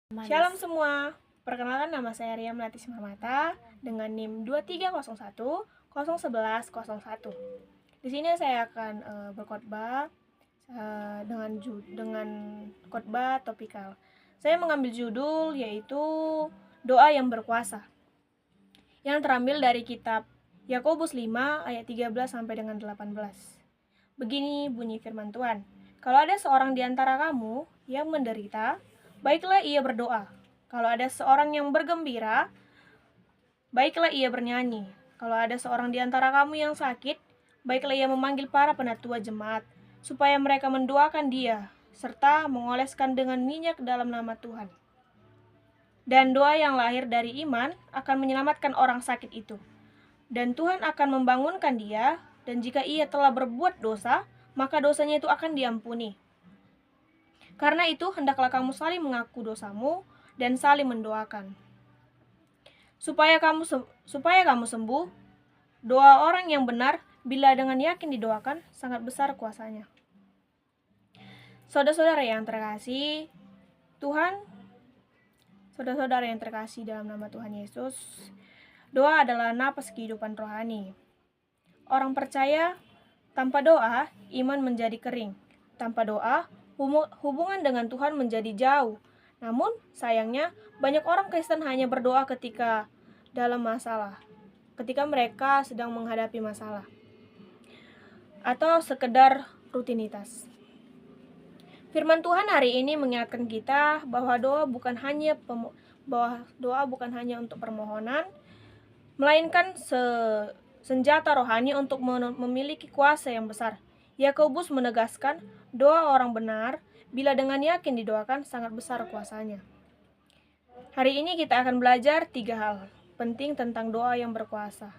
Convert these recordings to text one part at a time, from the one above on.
Shalom semua, perkenalkan nama saya Ria Melati Simarmata dengan NIM 2301 Di sini saya akan berkhotbah dengan khotbah topikal. Saya mengambil judul yaitu doa yang berkuasa, yang terambil dari kitab Yakobus 5 ayat 13 sampai dengan 18. Begini bunyi firman Tuhan. Kalau ada seorang di antara kamu yang menderita, baiklah ia berdoa. Kalau ada seorang yang bergembira, baiklah ia bernyanyi. Kalau ada seorang di antara kamu yang sakit, baiklah ia memanggil para penatua jemaat, supaya mereka mendoakan dia, serta mengoleskan dengan minyak dalam nama Tuhan. Dan doa yang lahir dari iman akan menyelamatkan orang sakit itu. Dan Tuhan akan membangunkan dia, dan jika ia telah berbuat dosa, maka dosanya itu akan diampuni. Karena itu, hendaklah kamu saling mengaku dosamu dan saling mendoakan. Supaya kamu sembuh, doa orang yang benar bila dengan yakin didoakan sangat besar kuasanya. Saudara-saudara yang terkasih Tuhan, saudara-saudara yang terkasih dalam nama Tuhan Yesus, doa adalah napas kehidupan rohani. Orang percaya, tanpa doa, iman menjadi kering. Tanpa doa, hubungan dengan Tuhan menjadi jauh. Namun, sayangnya, banyak orang Kristen hanya berdoa ketika dalam masalah, ketika mereka sedang menghadapi masalah, atau sekedar rutinitas. Firman Tuhan hari ini mengingatkan kita bahwa doa bukan hanya untuk permohonan, melainkan senjata rohani untuk memiliki kuasa yang besar. Yakobus menegaskan, doa orang benar bila dengan yakin didoakan sangat besar kuasanya. Hari ini kita akan belajar 3 hal penting tentang doa yang berkuasa.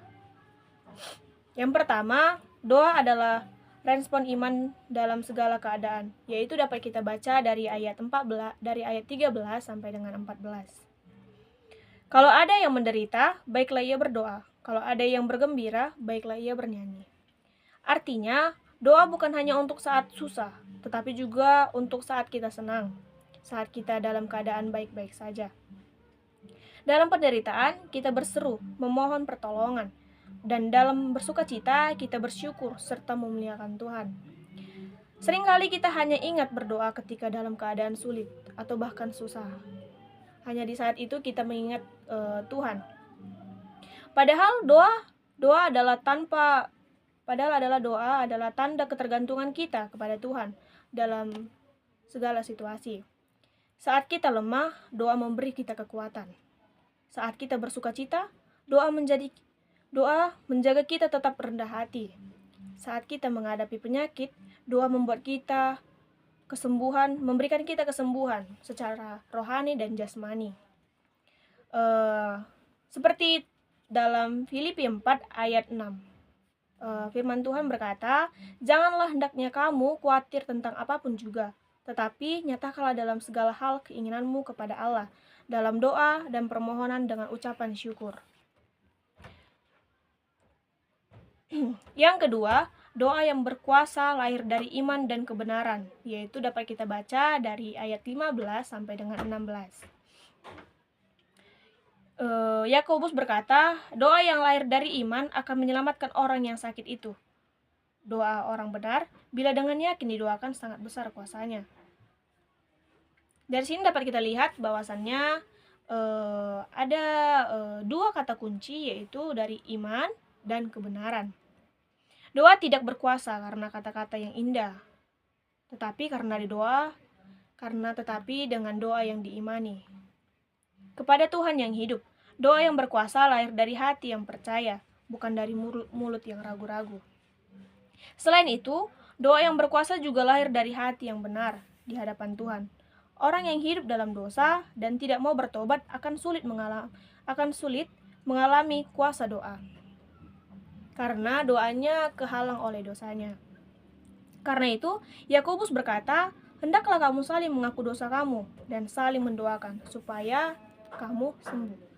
Yang pertama, doa adalah respon iman dalam segala keadaan, yaitu dapat kita baca dari ayat 13 sampai dengan 14. Kalau ada yang menderita, baiklah ia berdoa. Kalau ada yang bergembira, baiklah ia bernyanyi. Artinya, doa bukan hanya untuk saat susah, tetapi juga untuk saat kita senang, saat kita dalam keadaan baik-baik saja. Dalam penderitaan, kita berseru, memohon pertolongan, dan dalam bersukacita, kita bersyukur serta memuliakan Tuhan. Seringkali kita hanya ingat berdoa ketika dalam keadaan sulit atau bahkan susah. Hanya di saat itu kita mengingat Tuhan. Padahal doa adalah tanda ketergantungan kita kepada Tuhan dalam segala situasi. Saat kita lemah, doa memberi kita kekuatan. Saat kita bersukacita, doa menjaga kita tetap rendah hati. Saat kita menghadapi penyakit, doa membuat kita memberikan kita kesembuhan secara rohani dan jasmani. Seperti dalam Filipi 4 ayat 6. Firman Tuhan berkata, janganlah hendaknya kamu khawatir tentang apapun juga, tetapi nyatakanlah dalam segala hal keinginanmu kepada Allah, dalam doa dan permohonan dengan ucapan syukur. Yang kedua, doa yang berkuasa lahir dari iman dan kebenaran, yaitu dapat kita baca dari ayat 15 sampai dengan 16. Yakobus berkata, doa yang lahir dari iman akan menyelamatkan orang yang sakit itu. Doa orang benar, bila dengan yakin didoakan sangat besar kuasanya. Dari sini dapat kita lihat bahwasannya ada 2 kata kunci, yaitu dari iman dan kebenaran. Doa tidak berkuasa karena kata-kata yang indah, tetapi dengan doa yang diimani kepada Tuhan yang hidup. Doa yang berkuasa lahir dari hati yang percaya, bukan dari mulut yang ragu-ragu. Selain itu, doa yang berkuasa juga lahir dari hati yang benar di hadapan Tuhan. Orang yang hidup dalam dosa dan tidak mau bertobat akan sulit mengalami kuasa doa, karena doanya kehalang oleh dosanya. Karena itu, Yakobus berkata, hendaklah kamu saling mengaku dosa kamu dan saling mendoakan supaya kamu sembuh.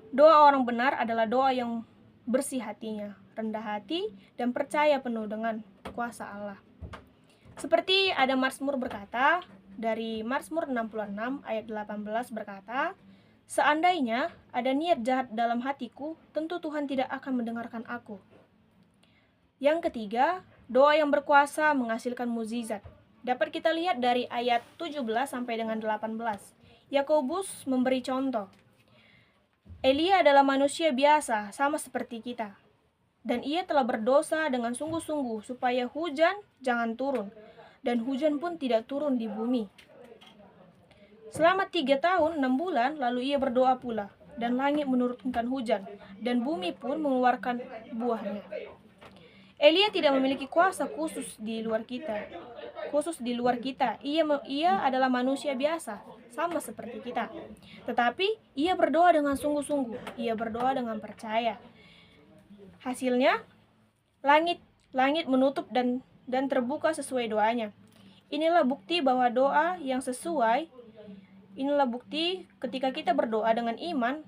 Doa orang benar adalah doa yang bersih hatinya, rendah hati, dan percaya penuh dengan kuasa Allah. Seperti ada Mazmur berkata, dari Mazmur 66 ayat 18 berkata, "Seandainya ada niat jahat dalam hatiku, tentu Tuhan tidak akan mendengarkan aku." Yang ketiga, doa yang berkuasa menghasilkan mukjizat. Dapat kita lihat dari ayat 17 sampai dengan 18. Yakobus memberi contoh. Elia adalah manusia biasa, sama seperti kita. Dan ia telah berdosa dengan sungguh-sungguh supaya hujan jangan turun, dan hujan pun tidak turun di bumi. Selama 3 tahun 6 bulan lalu ia berdoa pula, dan langit menurunkan hujan, dan bumi pun mengeluarkan buahnya. Elia tidak memiliki kuasa khusus di luar kita. Ia adalah manusia biasa, sama seperti kita. Tetapi ia berdoa dengan sungguh-sungguh, ia berdoa dengan percaya. Hasilnya, langit menutup dan terbuka sesuai doanya. Inilah bukti bahwa doa yang sesuai. Inilah bukti ketika kita berdoa dengan iman,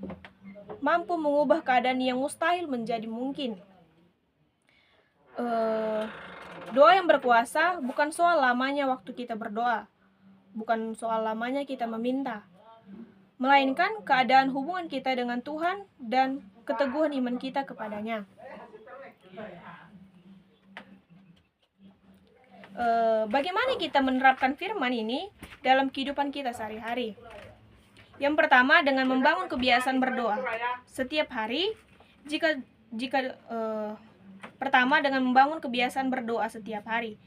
mampu mengubah keadaan yang mustahil menjadi mungkin. Doa yang berkuasa bukan soal lamanya waktu kita berdoa, bukan soal lamanya kita meminta, melainkan keadaan hubungan kita dengan Tuhan dan keteguhan iman kita kepadanya. Bagaimana kita menerapkan firman ini dalam kehidupan kita sehari-hari? Yang pertama, dengan membangun kebiasaan berdoa setiap hari. Pertama, dengan membangun kebiasaan berdoa setiap hari.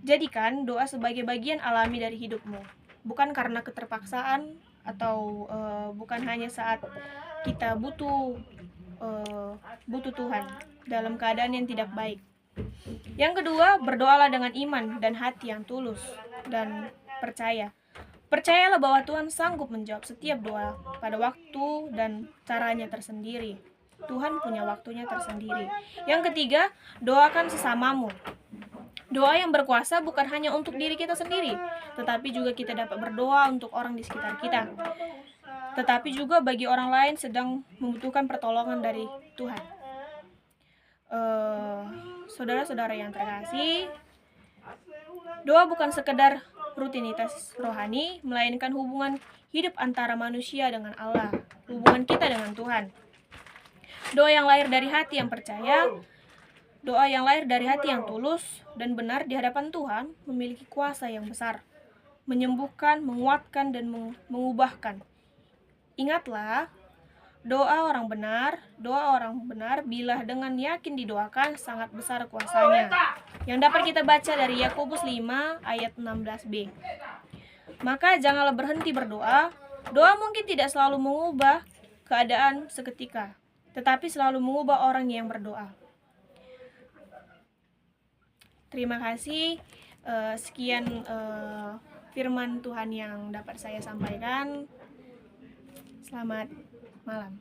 Jadikan doa sebagai bagian alami dari hidupmu, bukan karena keterpaksaan atau bukan hanya saat kita butuh Tuhan dalam keadaan yang tidak baik. Yang kedua, berdoalah dengan iman dan hati yang tulus dan percaya. Percayalah bahwa Tuhan sanggup menjawab setiap doa pada waktu dan caranya tersendiri. Tuhan punya waktunya tersendiri. Yang ketiga, doakan sesamamu. Doa yang berkuasa bukan hanya untuk diri kita sendiri, tetapi juga kita dapat berdoa untuk orang di sekitar kita. Tetapi juga bagi orang lain sedang membutuhkan pertolongan dari Tuhan. Saudara-saudara yang terkasih, doa bukan sekedar rutinitas rohani, melainkan hubungan hidup antara manusia dengan Allah, hubungan kita dengan Tuhan. Doa yang lahir dari hati yang percaya, doa yang lahir dari hati yang tulus dan benar di hadapan Tuhan memiliki kuasa yang besar, menyembuhkan, menguatkan, dan mengubahkan. Ingatlah, doa orang benar bila dengan yakin didoakan sangat besar kuasanya. Yang dapat kita baca dari Yakobus 5 ayat 16b. Maka janganlah berhenti berdoa. Doa mungkin tidak selalu mengubah keadaan seketika, tetapi selalu mengubah orang yang berdoa. Terima kasih. Sekian firman Tuhan yang dapat saya sampaikan. Selamat malam.